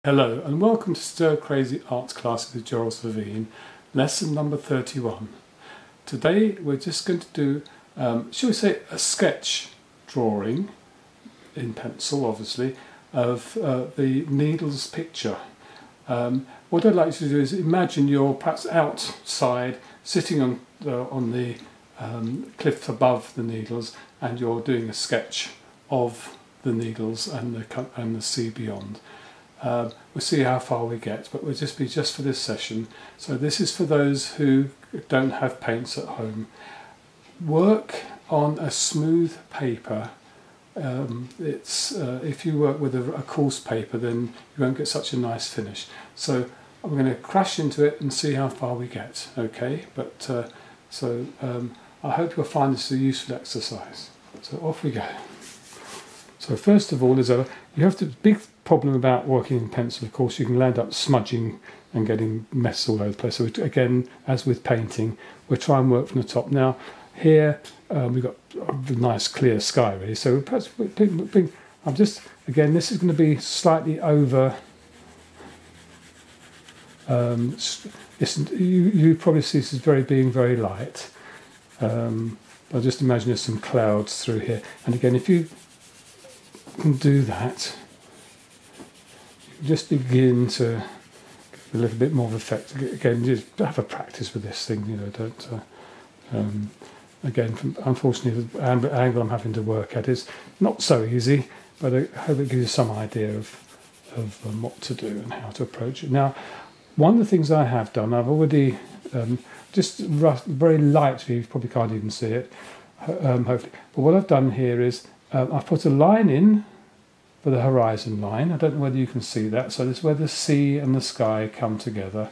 Hello and welcome to Stir Crazy Arts Class with Gerald Savine, lesson number 31. Today we're just going to do, shall we say, a sketch drawing, in pencil obviously, of the needles picture. What I'd like you to do is imagine you're perhaps outside, sitting on the cliff above the needles, and you're doing a sketch of the needles and the sea beyond. We'll see how far we get, but we'll just be just for this session. So this is for those who don't have paints at home. Work on a smooth paper. If you work with a coarse paper, then you won't get such a nice finish. So I'm going to crash into it and see how far we get. Okay, but I hope you'll find this a useful exercise. So off we go. So first of all, you have the big problem about working in pencil. Of course, you can land up smudging and getting mess all over the place. So again, as with painting, we'll try and work from the top. Now here we've got the nice clear sky really. So perhaps I'm just, again, this is going to be slightly over. You probably see this as being very light. I'll just imagine there's some clouds through here. And again, if you can do that, just begin to give a little bit more of effect. Again, just have a practice with this thing, you know. Don't again, unfortunately, the angle I'm having to work at is not so easy, but I hope it gives you some idea of what to do and how to approach it. Now, one of the things I have done, I've already just very lightly, you probably can't even see it, hopefully, but what I've done here is I've put a line in for the horizon line. I don't know whether you can see that. So this is where the sea and the sky come together.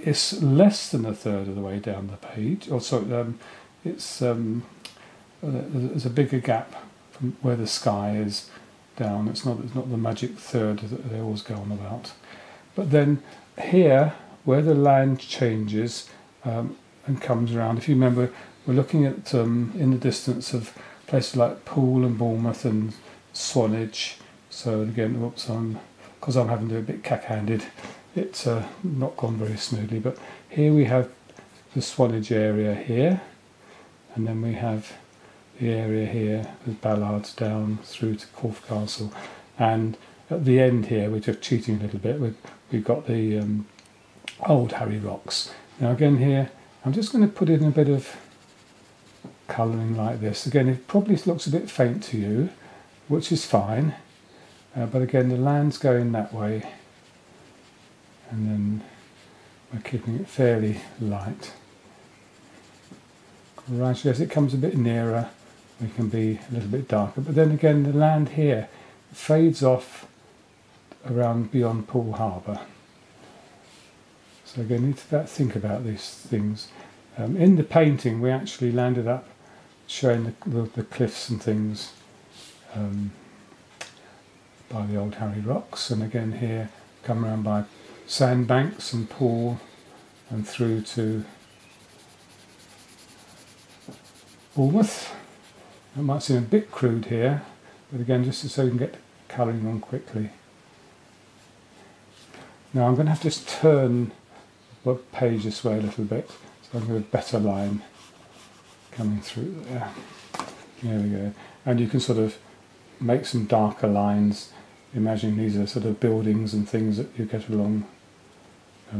It's less than a third of the way down the page. Or sorry, there's a bigger gap from where the sky is down. It's not the magic third that they always go on about. But then here, where the land changes and comes around, if you remember, we're looking at in the distance of places like Poole and Bournemouth and Swanage. So again, whoops, because I'm having to do a bit cack-handed, it's not gone very smoothly. But here we have the Swanage area here, and then we have the area here with Ballards down through to Corfe Castle, and at the end here, we're just cheating a little bit. We've got the Old Harry Rocks. Now again here, I'm just going to put in a bit of colouring like this. Again, it probably looks a bit faint to you, which is fine, but again, the land's going that way, and then we're keeping it fairly light. Gradually, as it comes a bit nearer, we can be a little bit darker, but then again, the land here fades off around beyond Poole Harbour. So again, you need to think about these things. In the painting, we actually landed up showing the cliffs and things by the Old Harry Rocks, and again here come around by Sandbanks and Poole and through to Bournemouth. It might seem a bit crude here, but again, just so you can get the colouring on quickly. Now I'm going to have to just turn the page this way a little bit, so I'll get a better line coming through there. There we go. And you can sort of make some darker lines. Imagine these are sort of buildings and things that you get along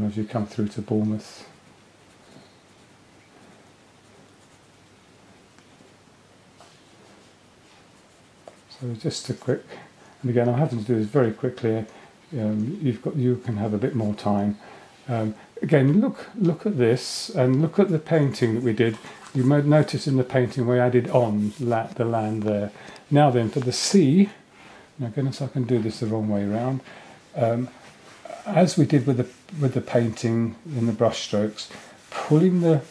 as you come through to Bournemouth. So just a quick, and again I'm having to do this very quickly. You can have a bit more time. Again, look at this and look at the painting that we did. You might notice in the painting we added on the land there. Now then, for the sea, now goodness, I can do this the wrong way around. As we did with the painting in the brush strokes, pulling the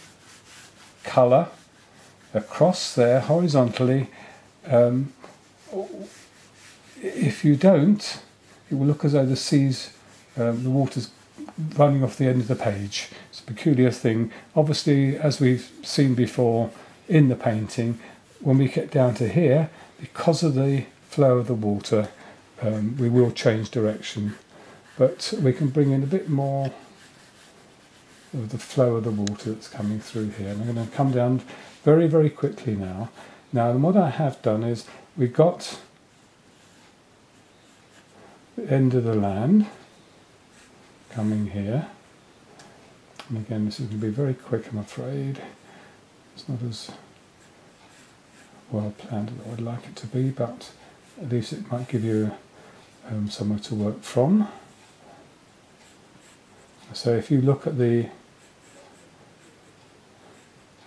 colour across there horizontally. If you don't, it will look as though the sea's, the water's running off the end of the page. It's a peculiar thing. Obviously, as we've seen before in the painting, when we get down to here, because of the flow of the water, we will change direction, but we can bring in a bit more of the flow of the water that's coming through here. And I'm going to come down very, very quickly now. Now, what I have done is we've got the end of the land coming here. And again, this is going to be very quick, I'm afraid. It's not as well planned as I would like it to be, but at least it might give you somewhere to work from. So if you look at the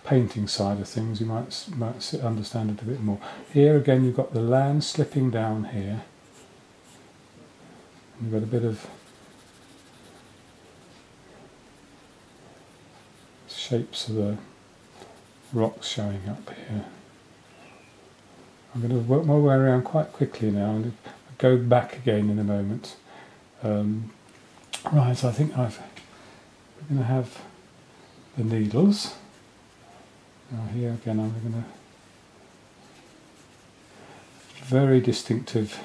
painting side of things, you might understand it a bit more. Here again, you've got the land slipping down here. You've got a bit of shapes of the rocks showing up here. I'm going to work my way around quite quickly now and go back again in a moment. Right, so I think we're going to have the needles. Now here again I'm going to very distinctive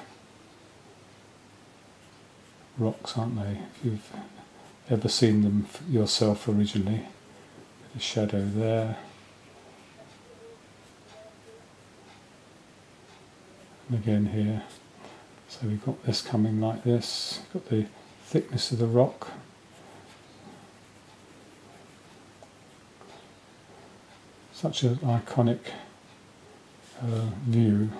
rocks, aren't they? If you've ever seen them yourself originally. A shadow there. And again here. So we've got this coming like this. Got the thickness of the rock. Such an iconic view. You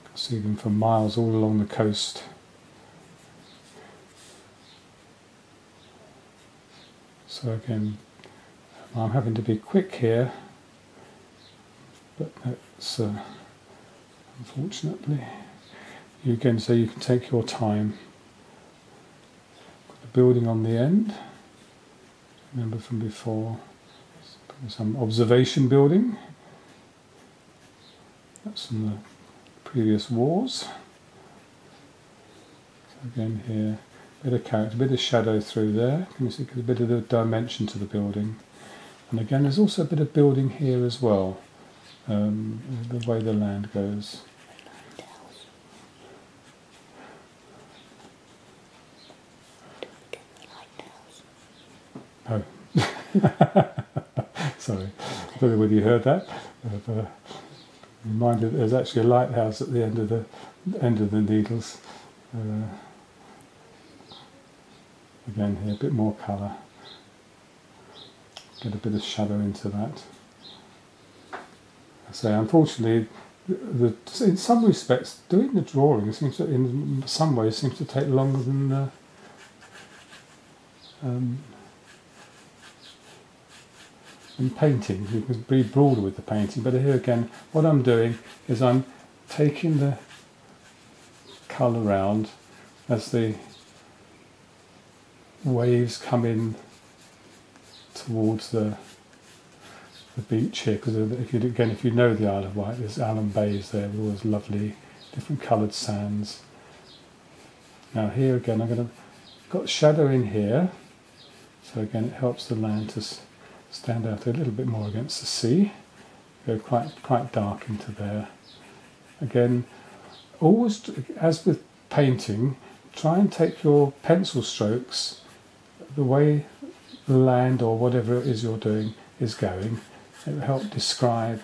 can see them for miles all along the coast. So again, I'm having to be quick here, but that's unfortunately. So you can take your time. Got the building on the end. Remember from before. Some observation building. That's from the previous wars. Again here, bit of character, bit of shadow through there. Can you see a bit of the dimension to the building? And again, there's also a bit of building here as well. The way the land goes. Oh. Sorry, I don't know whether you heard that. Reminded there's actually a lighthouse at the end of the needles. Again here, a bit more colour. Get a bit of shadow into that. So unfortunately, in some respects, doing the drawing seems to, in some ways, seems to take longer than in painting. You can be broader with the painting, but here again, what I'm doing is I'm taking the colour round as the waves come in towards the beach here, because if you know the Isle of Wight, there's Allen Bays there with all those lovely different coloured sands. Now here again, got shadow in here, so again it helps the land to stand out a little bit more against the sea. Go quite dark into there. Again, always, as with painting, try and take your pencil strokes the way the land or whatever it is you're doing is going. It will help describe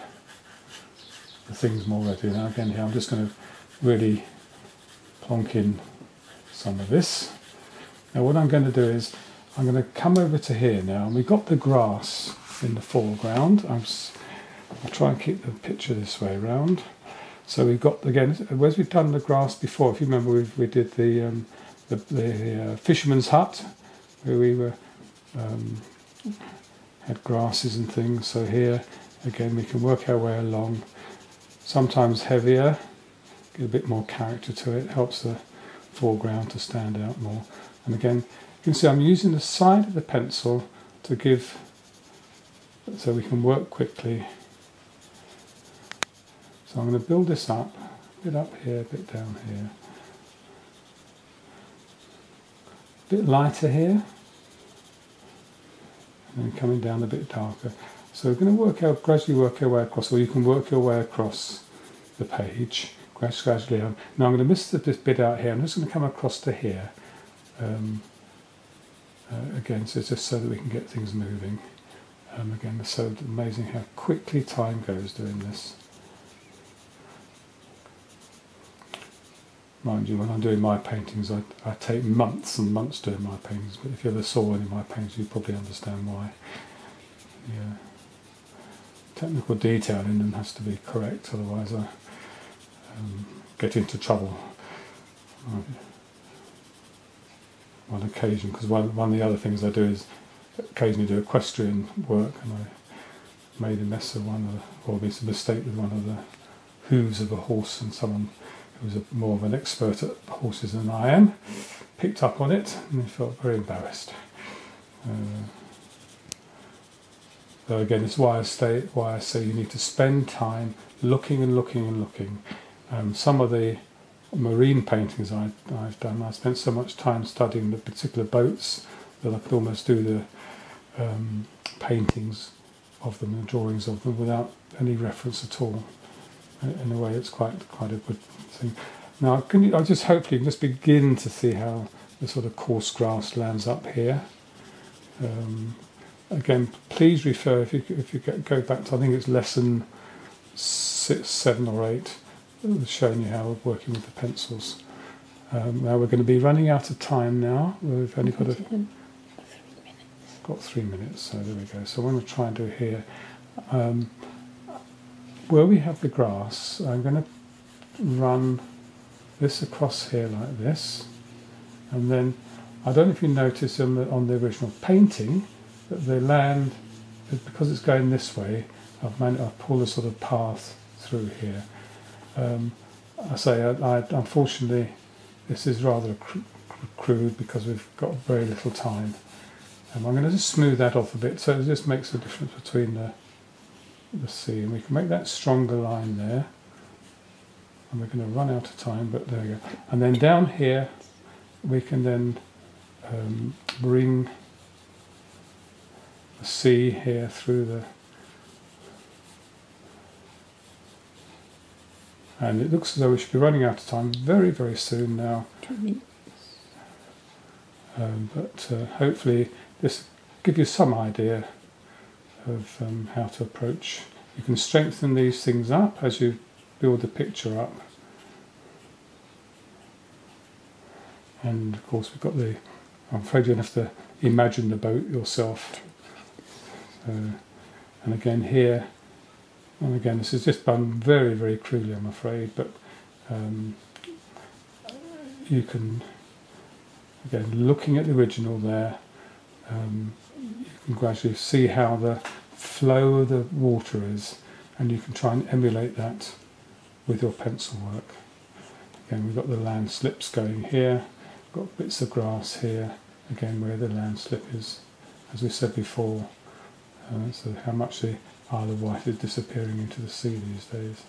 the things more readily. Now again here I'm just going to really plonk in some of this. Now what I'm going to do is I'm going to come over to here now, and we've got the grass in the foreground. I'll try and keep the picture this way around. So we've got, again, as we've done the grass before, if you remember, we did the fisherman's hut, where we were had grasses and things. So here, again, we can work our way along. Sometimes heavier, get a bit more character to it, helps the foreground to stand out more. And again, you can see I'm using the side of the pencil to give, so we can work quickly. So I'm going to build this up, a bit up here, a bit down here. A bit lighter here, and then coming down a bit darker. So we're going to gradually work our way across, or you can work your way across the page gradually. Now I'm going to miss this bit out here. I'm just going to come across to here. Again, so it's just so that we can get things moving. Again, it's so amazing how quickly time goes doing this. Mind you, when I'm doing my paintings, I take months and months doing my paintings, but if you ever saw any of my paintings, you probably understand why. Yeah. Technical detail in them has to be correct, otherwise I get into trouble on occasion, because one of the other things I do is occasionally do equestrian work, and I made a mess of or made a mistake with one of the hooves of a horse, and someone who was more of an expert at horses than I am picked up on it, and I felt very embarrassed. So again, it's why I say you need to spend time looking and looking and looking. Some of the marine paintings I've done, I spent so much time studying the particular boats that I could almost do the paintings of them and drawings of them without any reference at all. In a way, it's quite a good thing. Now, I just hopefully just begin to see how the sort of coarse grass lands up here. Again, please refer, if you go back to, I think it's lesson 6, 7 or 8, showing you how we're working with the pencils. Now we're going to be running out of time now. We've only got 3 minutes, so there we go. So what I'm going to try and do here, where we have the grass, I'm going to run this across here like this, and then I don't know if you notice on the original painting that the land, because it's going this way, I've pulled a sort of path through here. I say, unfortunately, this is rather crude because we've got very little time. I'm going to just smooth that off a bit, so it just makes a difference between the sea, and we can make that stronger line there. And we're going to run out of time, but there we go. And then down here, we can then bring the sea here through the... And it looks as though we should be running out of time very, very soon now. 2 minutes. But hopefully this gives you some idea of how to approach. You can strengthen these things up as you build the picture up. And of course we've got I'm afraid you'll have to imagine the boat yourself. And again here, and again this is just done very, very crudely, I'm afraid, but you can, again, looking at the original there, you can gradually see how the flow of the water is, and you can try and emulate that with your pencil work. Again, we've got the landslips going here, got bits of grass here, again where the landslip is, as we said before. So how much the Isle of Wight is disappearing into the sea these days.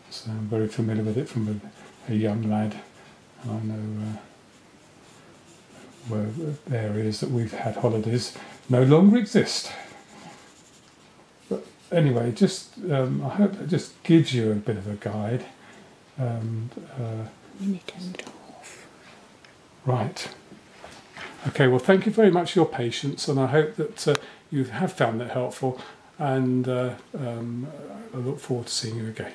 So I'm very familiar with it from a young lad. I know where areas that we've had holidays no longer exist. But anyway, just I hope that just gives you a bit of a guide. Minute and a half. Right. Okay, well thank you very much for your patience, and I hope that you have found that helpful, and I look forward to seeing you again.